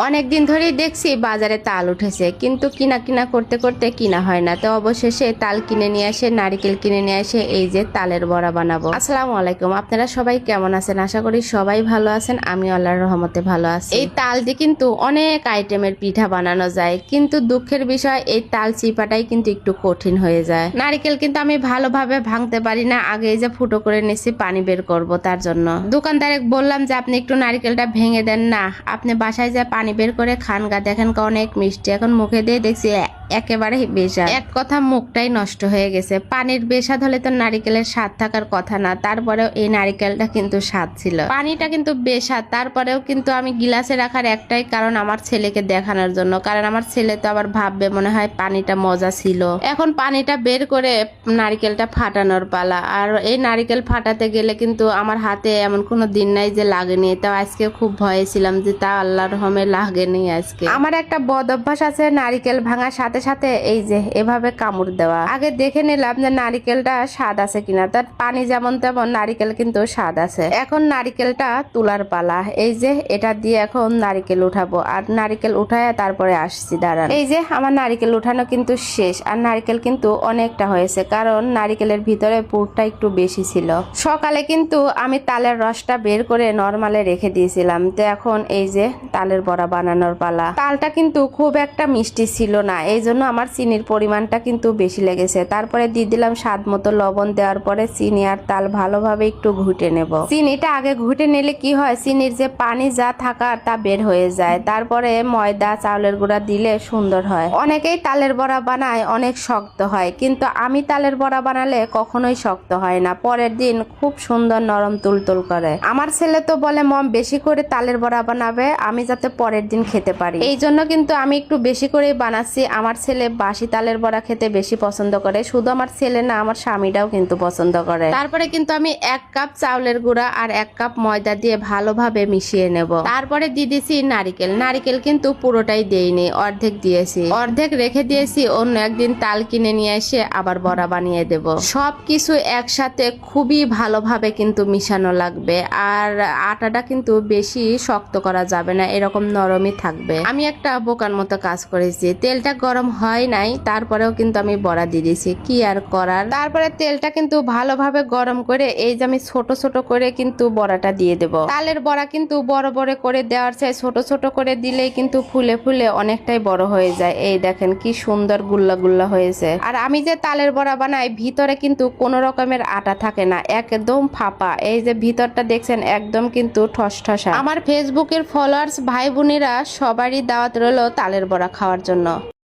অনেক দিন ধরেই দেখছি বাজারে তাল উঠেছে, কিন্তু কিনা কিনা করতে করতে কিনা হয় না। তো অবশেষে তাল কিনে নিয়ে আসে, নারিকেল কিনে নিয়ে আসে, এই যে তালের বড়া বানাবো। আসসালামু আলাইকুম, আপনারা সবাই কেমন আছেন? আশা করি সবাই ভালো আছেন, আমি আল্লাহর রহমতে ভালো আছি। এই তাল দিয়ে কিন্তু অনেক আইটেমের পিঠা বানানো যায়, কিন্তু দুঃখের বিষয় এই তাল চিপাটাই কিন্তু একটু কঠিন হয়ে যায়। নারিকেল কিন্তু আমি ভালোভাবে ভাঙতে পারি না, আগে এই যে ফুটো করে নিছি পানি বের করব, তার জন্য দোকানদারে বললাম যে আপনি একটু নারিকেলটা ভেঙে দেন না, আপনি বাসায় যা পানি বের করে খান গা, দেখেন অনেক মিষ্টি। এখন মুখে দিয়ে দেখছি একেবারে বেশাদ, এক কথা মুখটাই নষ্ট হয়ে গেছে। পানির বেশাদ হলে তো নারিকেলের স্বাদ থাকার কথা না, তারপরেও এই নারিকেলটা কিন্তু স্বাদ ছিল। পানিটা কিন্তু বেশাদ, তারপরেও কিন্তু আমি গিলাসে রাখার একটাই কারণ আমার ছেলেকে দেখানোর জন্য, কারণ আমার ছেলে তো আবার ভাববে মনে হয় পানিটা মজা ছিল। এখন পানিটা বের করে নারিকেলটা ফাটানোর পালা। আর এই নারিকেল ফাটাতে গেলে কিন্তু আমার হাতে এমন কোনো দিন নাই যে লাগেনি, তাও আজকে খুব ভয়ে ছিলাম যে তা আল্লাহর রহমে লাগেনি। আজকে আমার একটা বদ অভ্যাস আছে নারিকেল ভাঙার সাথে সাথে এই যে এভাবে কামড় দেওয়া। আগে দেখে নিলাম যে নারিকেলটা স্বাদ আছে কিনা, তার পানি যেমন তেমন নারিকেল কিন্তু স্বাদ আছে। এখন নারিকেলটা তোলার পালা। এই যে এটা দিয়ে এখন নারিকেল উঠাবো, আর নারিকেল উঠায় তারপরে আসছি দাঁড়ান। এই যে আমার নারিকেল উঠানো কিন্তু শেষ, আর নারিকেল কিন্তু অনেকটা হয়েছে, কারণ নারিকেলের ভিতরে পুরটা একটু বেশি ছিল। সকালে কিন্তু আমি তালের রসটা বের করে নরমালে রেখে দিয়েছিলাম, তো এখন এই যে তালের বড়া বানানোর পালা। তালটা কিন্তু খুব একটা মিষ্টি ছিল না, এই জন্য আমার চিনির পরিমাণটা কিন্তু বেশি লেগেছে। তারপরে দিয়ে দিলাম স্বাদ মতো লবণ, দেওয়ার পরে চিনি আর তাল ভালোভাবে একটু ঘুটে নেব। চিনিটা আগে ঘুটে নিলে কি হয়, চিনির যে পানি যা থাকার তা বের হয়ে যায়। তারপরে ময়দা চাউলের গুঁড়া দিলে সুন্দর হয়। অনেকেই তালের বড়া বানায় অনেক শক্ত হয়, কিন্তু আমি তালের বড়া বানালে কখনোই শক্ত হয় না, পরের দিন খুব সুন্দর নরম তুলতুল করে। আমার ছেলে তো বলে মম বেশি করে তালের বড়া বানাবে, আমি যাতে পরের দিন খেতে পারি, এই জন্য কিন্তু আমি একটু বেশি করেই বানাচ্ছি। আমার ছেলে বাসি তালের বড়া খেতে বেশি পছন্দ করে, শুধু আমার ছেলে না আমার স্বামীটাও কিন্তু পছন্দ করে। তারপরে কিন্তু আমি 1 কাপ চাউলের গুঁড়া আর 1 কাপ ময়দা দিয়ে ভালোভাবে মিশিয়ে নেব। তারপরে দিয়ে দিয়েছি নারিকেল। নারিকেল কিন্তু পুরোটাই দেইনি, অর্ধেক দিয়েছি, অর্ধেক রেখে দিয়েছি অন্য একদিন তাল কিনে নিয়ে এসে আবার বড়া বানিয়ে দেব। সবকিছু একসাথে খুবই ভালোভাবে কিন্তু মিশানো লাগবে, আর আটাটা কিন্তু বেশি শক্ত করা যাবে না, এরকম নরমই থাকবে। আমি একটা বোকার মতো কাজ করেছি, তেলটা গরম হয় নাই, তারপরেও কিন্তু আমি বড়া দিয়ে দিয়েছি, কি আর করার। তারপরে তেলটা কিন্তু ভালোভাবে গরম করে এই যে আমি ছোট ছোট করে কিন্তু বড়াটা দিয়ে দেব। তালের বড়া কিন্তু বড় বড় করে দেওয়ার চাই, ছোট ছোট করে দিলেই কিন্তু ফুলে ফুলে অনেকটাই বড় হয়ে যায়। এই দেখেন কি সুন্দর গুল্লা গুল্লা হয়েছে। আর আমি যে তালের বড়া বানাই ভিতরে কিন্তু কোনো রকমের আটা থাকে না, একদম ফাঁপা। এই যে ভিতরটা দেখছেন একদম কিন্তু ঠসঠসা। আমার ফেসবুকের ফলোয়ার্স ভাই বোনেরা সবারই দাওয়াত রইল তালের বড়া খাওয়ার জন্য।